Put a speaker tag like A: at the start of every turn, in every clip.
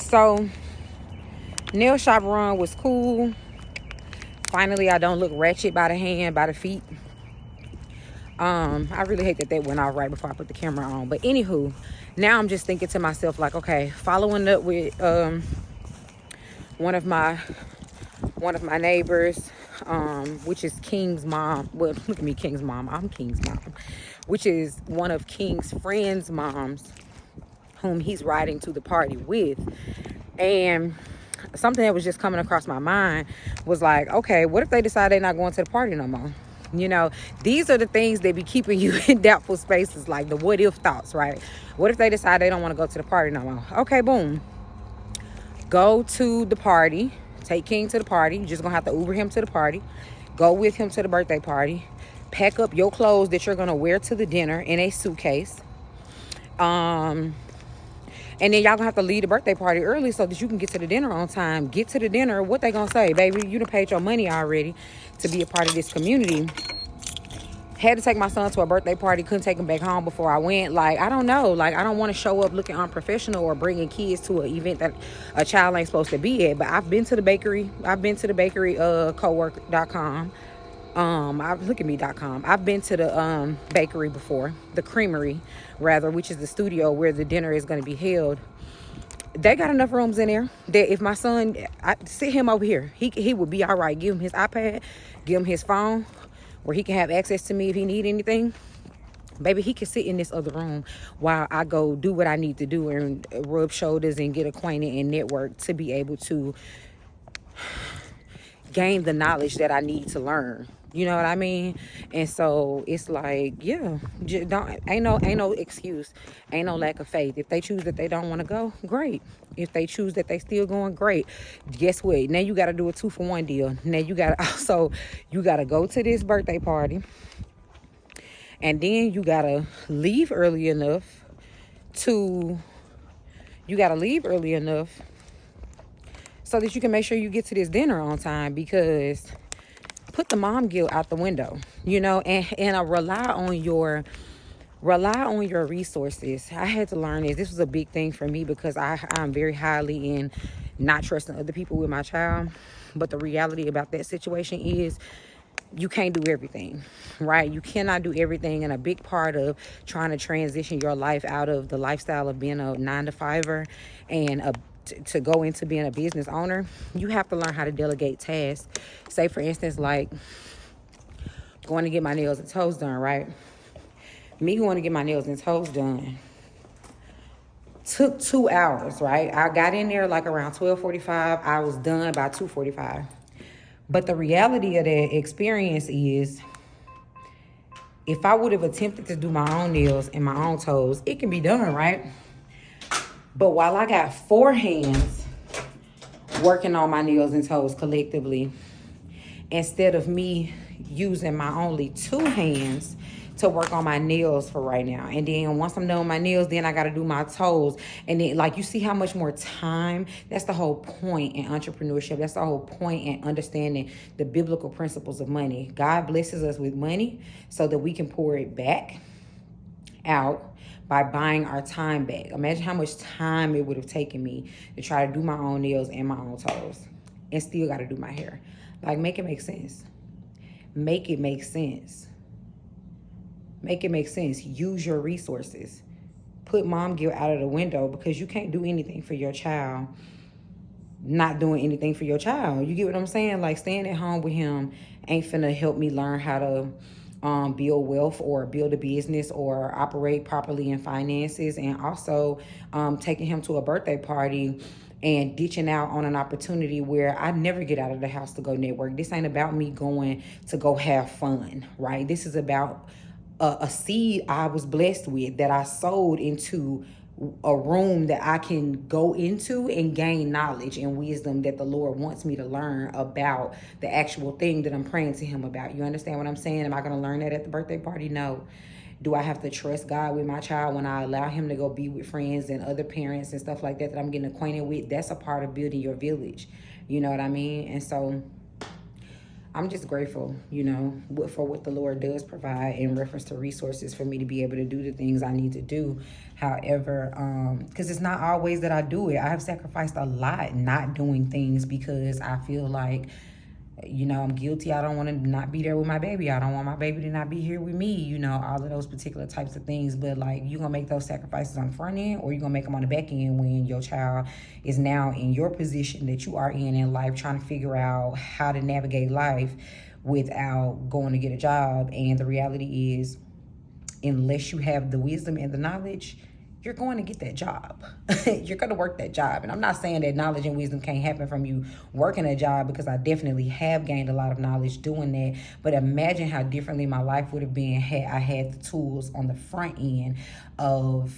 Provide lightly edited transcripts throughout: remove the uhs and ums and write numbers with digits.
A: So nail shop run was cool. Finally, I don't look ratchet by the hand, by the feet. I really hate that went off right before I put the camera on. But anywho, now I'm just thinking to myself, like, okay, following up with one of my neighbors, which is King's mom. Well, look at me, King's mom. I'm King's mom, which is one of King's friends' moms, whom he's riding to the party with. And something that was just coming across my mind was like, okay, what if they decide they're not going to the party no more? You know, these are the things that be keeping you in doubtful spaces, like the what if thoughts, right? What if they decide they don't want to go to the party no more? Okay, boom. Go to the party. Take King to the party. You're just going to have to Uber him to the party. Go with him to the birthday party. Pack up your clothes that you're going to wear to the dinner in a suitcase. And then y'all going to have to leave the birthday party early so that you can get to the dinner on time. Get to the dinner. What they going to say? Baby, you done paid your money already to be a part of this community. Had to take my son to a birthday party. Couldn't take him back home before I went. Like, I don't know. Like, I don't want to show up looking unprofessional or bringing kids to an event that a child ain't supposed to be at. But I've been to the bakery. I've been to the bakery, 𝑐owork.com. Look at me.com. I've been to the bakery before. The creamery, rather, which is the studio where the dinner is going to be held. They got enough rooms in there that if my son, I sit him over here, he would be all right. Give him his iPad, give him his phone, where he can have access to me if he need anything. Baby, he can sit in this other room while I go do what I need to do and rub shoulders and get acquainted and network to be able to gain the knowledge that I need to learn. You know what I mean? And so it's like, yeah, ain't no excuse, ain't no lack of faith. If they choose that they don't want to go, great. If they choose that they still going, great. Guess what? Now you got to do a 2-for-1 deal. Now you got to go to this birthday party, and then you got to leave early enough so that you can make sure you get to this dinner on time, because put the mom guilt out the window, you know, and rely on your resources. I had to learn this. This was a big thing for me because I'm very highly in not trusting other people with my child. But the reality about that situation is you can't do everything, right? You cannot do everything. And a big part of trying to transition your life out of the lifestyle of being a 9-to-5er and to go into being a business owner, you have to learn how to delegate tasks. Say, for instance, like going to get my nails and toes done, right? Me going to get my nails and toes done took 2 hours, right? I got in there like around 12:45. I was done by 2:45. But the reality of that experience is, if I would have attempted to do my own nails and my own toes, it can be done, right? But while I got 4 hands working on my nails and toes collectively, instead of me using my only 2 hands to work on my nails for right now. And then once I'm done with my nails, then I got to do my toes. And then, like, you see how much more time? That's the whole point in entrepreneurship. That's the whole point in understanding the biblical principles of money. God blesses us with money so that we can pour it back out by buying our time back. Imagine how much time it would have taken me to try to do my own nails and my own toes and still got to do my hair. Like, make it make sense. Make it make sense. Make it make sense. Use your resources. Put mom guilt out of the window, because you can't do anything for your child not doing anything for your child. You get what I'm saying? Like, staying at home with him ain't finna help me learn how to build wealth or build a business or operate properly in finances. And also taking him to a birthday party and ditching out on an opportunity where I never get out of the house to go network. This ain't about me going to go have fun, right? This is about a seed I was blessed with that I sowed into a room that I can go into and gain knowledge and wisdom that the Lord wants me to learn about the actual thing that I'm praying to him about. You understand what I'm saying? Am I going to learn that at the birthday party? No. Do I have to trust God with my child when I allow him to go be with friends and other parents and stuff like that I'm getting acquainted with? That's a part of building your village. You know what I mean? And so I'm just grateful, you know, for what the Lord does provide in reference to resources for me to be able to do the things I need to do. However, because it's not always that I do it. I have sacrificed a lot not doing things because I feel like, you know, I'm guilty. I don't want to not be there with my baby. I don't want my baby to not be here with me, you know, all of those particular types of things. But like, you're going to make those sacrifices on the front end, or you're going to make them on the back end when your child is now in your position that you are in life, trying to figure out how to navigate life without going to get a job. And the reality is, unless you have the wisdom and the knowledge, you're going to get that job. You're going to work that job. And I'm not saying that knowledge and wisdom can't happen from you working a job, because I definitely have gained a lot of knowledge doing that. But imagine how differently my life would have been had I had the tools on the front end of,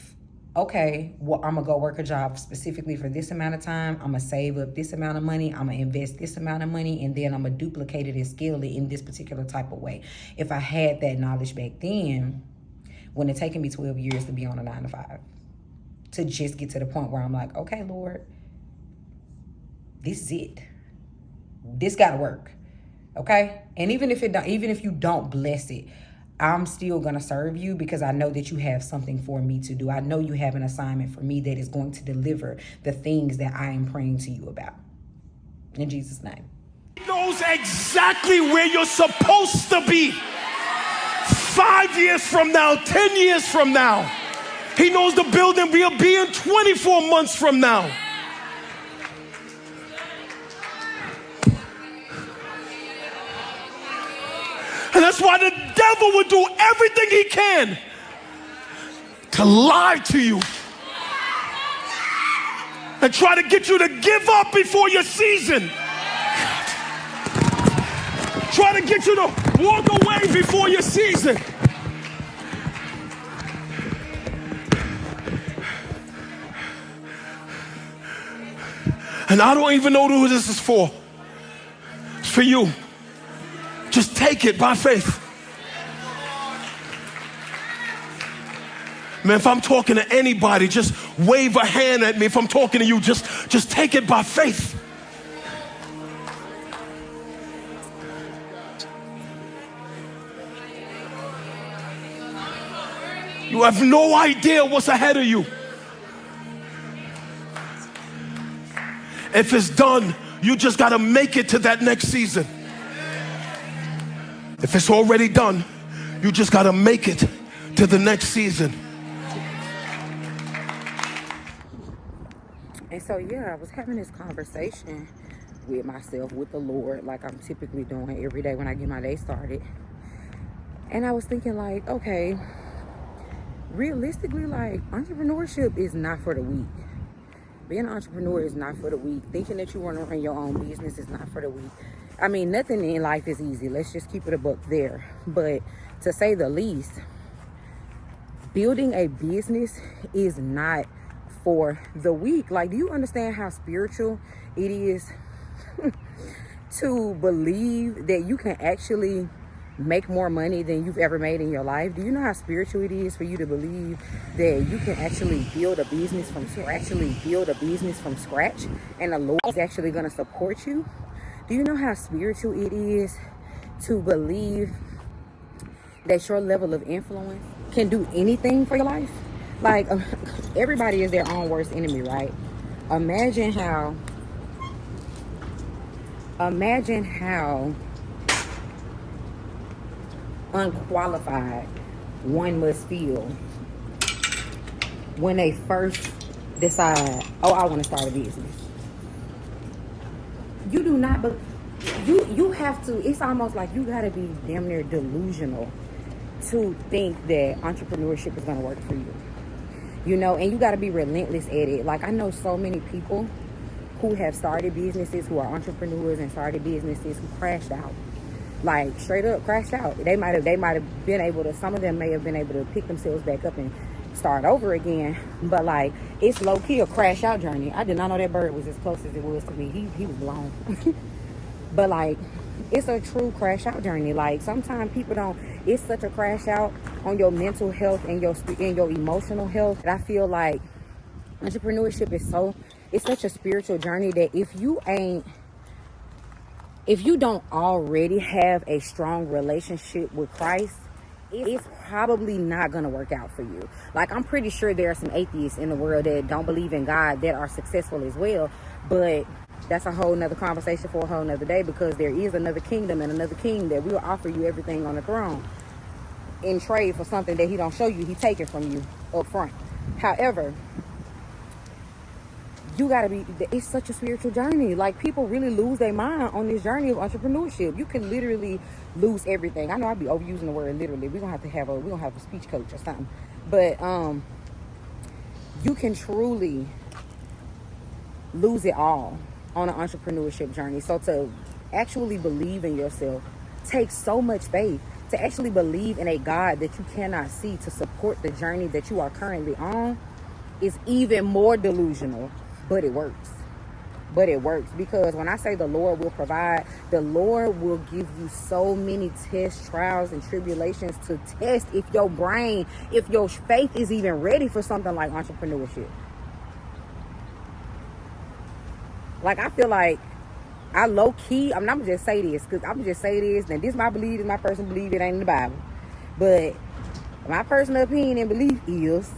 A: okay, well, I'm going to go work a job specifically for this amount of time. I'm going to save up this amount of money. I'm going to invest this amount of money, and then I'm going to duplicate it and scale it in this particular type of way. If I had that knowledge back then, when it taken me 12 years to be on a 9-to-5. To just get to the point where I'm like, okay, Lord, this is it. This gotta work, okay? And even if you don't bless it, I'm still gonna serve you, because I know that you have something for me to do. I know you have an assignment for me that is going to deliver the things that I am praying to you about. In Jesus' name.
B: He knows exactly where you're supposed to be. 5 years from now, 10 years from now. He knows the building we'll be in 24 months from now. And that's why the devil would do everything he can to lie to you and try to get you to give up before your season. Try to get you to walk away before your season. And I don't even know who this is for. It's for you. Just take it by faith. Man, if I'm talking to anybody, just wave a hand at me. If I'm talking to you, just take it by faith. You have no idea what's ahead of you. If it's done, you just got to make it to that next season. If it's already done, you just got to make it to the next season.
A: And so, yeah, I was having this conversation with myself, with the Lord, like I'm typically doing every day when I get my day started. And I was thinking, like, okay, realistically, like, entrepreneurship is not for the weak. Being an entrepreneur is not for the weak. Thinking that you want to run your own business is not for the weak. I mean, nothing in life is easy. Let's just keep it a buck there. But to say the least, building a business is not for the weak. Like, do you understand how spiritual it is to believe that you can actually make more money than you've ever made in your life? Do you know how spiritual it is for you to believe that you can actually build a business from scratch, and the Lord is actually going to support you? Do you know how spiritual it is to believe that your level of influence can do anything for your life? Like, everybody is their own worst enemy, right? Imagine how unqualified one must feel when they first decide, oh, I want to start a business. You do not, but you have to, it's almost like you got to be damn near delusional to think that entrepreneurship is going to work for you. You know, and you got to be relentless at it. Like, I know so many people who have started businesses, who are entrepreneurs and started businesses, who crashed out. Like, straight up crashed out. They might have been able to, some of them may have been able to pick themselves back up and start over again. But like, it's low-key a crash out journey. I did not know that bird was as close as it was to me. He was blown. But like, it's a true crash out journey. Like, sometimes people don't, it's such a crash out on your mental health and your emotional health. And I feel like entrepreneurship is it's such a spiritual journey that if you ain't if you don't already have a strong relationship with Christ, it's probably not going to work out for you. Like, I'm pretty sure there are some atheists in the world that don't believe in God that are successful as well. But that's a whole nother conversation for a whole nother day, because there is another kingdom and another king that will offer you everything on the throne in trade for something that he don't show you. He take it from you up front. However, you gotta be, it's such a spiritual journey. Like, people really lose their mind on this journey of entrepreneurship. You can literally lose everything. I know I'd be overusing the word literally. We're gonna have a speech coach or something. But you can truly lose it all on an entrepreneurship journey. So to actually believe in yourself takes so much faith. To actually believe in a God that you cannot see to support the journey that you are currently on is even more delusional. But it works. Because when I say the Lord will provide, the Lord will give you so many tests, trials, and tribulations to test if your brain, if your faith is even ready for something like entrepreneurship. Like, I feel like I low key, I'm gonna just say this, and this my belief, this my personal belief, it ain't in the Bible. But my personal opinion and belief is,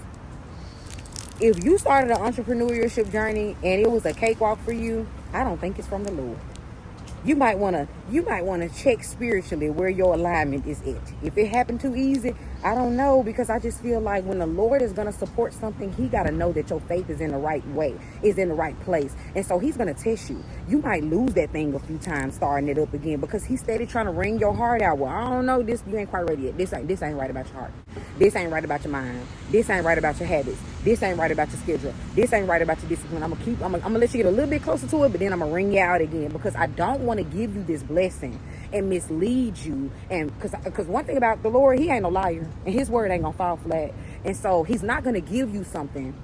A: if you started an entrepreneurship journey and it was a cakewalk for you, I don't think it's from the Lord. You might wanna check spiritually where your alignment is at. If it happened too easy, I don't know, because I just feel like when the Lord is gonna support something, he gotta know that your faith is in the right way, is in the right place. And so he's gonna test you. You might lose that thing a few times starting it up again, because he's steady trying to wring your heart out. Well, I don't know, this, you ain't quite ready yet. This ain't right about your heart. This ain't right about your mind. This ain't right about your habits. This ain't right about your schedule. This ain't right about your discipline. I'm gonna let you get a little bit closer to it, but then I'm gonna wring you out again, because I don't want to give you this blessing and mislead you. And because one thing about the Lord, he ain't no liar, and his word ain't gonna fall flat. And so he's not gonna give you something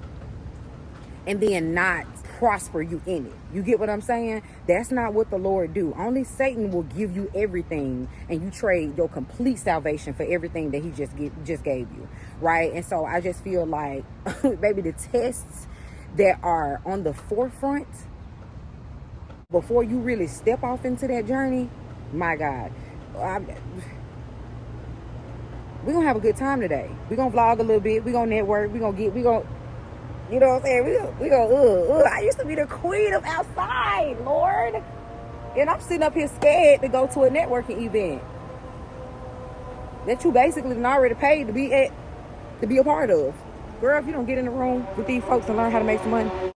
A: and then not prosper you in it. You get what I'm saying? That's not what the Lord do. Only Satan will give you everything, and you trade your complete salvation for everything that he just gave you, right? And so I just feel like maybe the tests that are on the forefront before you really step off into that journey, my God, we're gonna have a good time today. We're gonna vlog a little bit. We're gonna network. You know what I'm saying? We go, I used to be the queen of outside, Lord. And I'm sitting up here scared to go to a networking event that you basically done already paid to be a part of. Girl, if you don't get in the room with these folks and learn how to make some money,